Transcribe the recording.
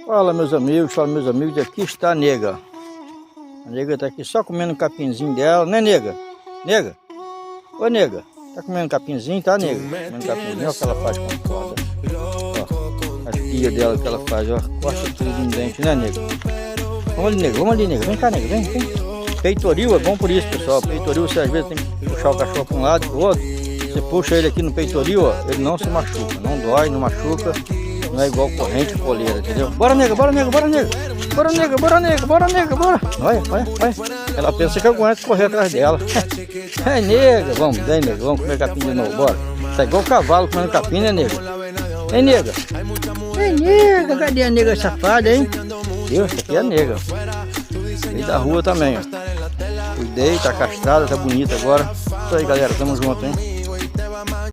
Fala meus amigos, aqui está a nega. A nega está aqui só comendo um capinzinho dela, né nega? Nega? Ô nega, tá comendo capinzinho, tá nega? Comendo capinzinho, olha o que ela faz com a corda. Ó, a tia dela que ela faz, ó, corta tudo no dente, né nega? Vamos ali nega, vem cá nega, vem. Peitoril é bom por isso pessoal, peitoril você às vezes tem que puxar o cachorro para um lado e para o outro. Você puxa ele aqui no peitoril, ó, ele não se machuca, não dói, não machuca. Não é igual corrente e coleira, entendeu? Bora nega. Olha. Ela pensa que eu aguento correr atrás dela. É nega, vamos comer capim de novo, bora. Tá igual cavalo comendo capim, né nega? É nega, cadê a nega safada, hein? Deus, essa aqui é a nega. Veio da rua também, ó. Cuidei, tá castrada, tá bonita agora. Isso aí galera, tamo junto, hein?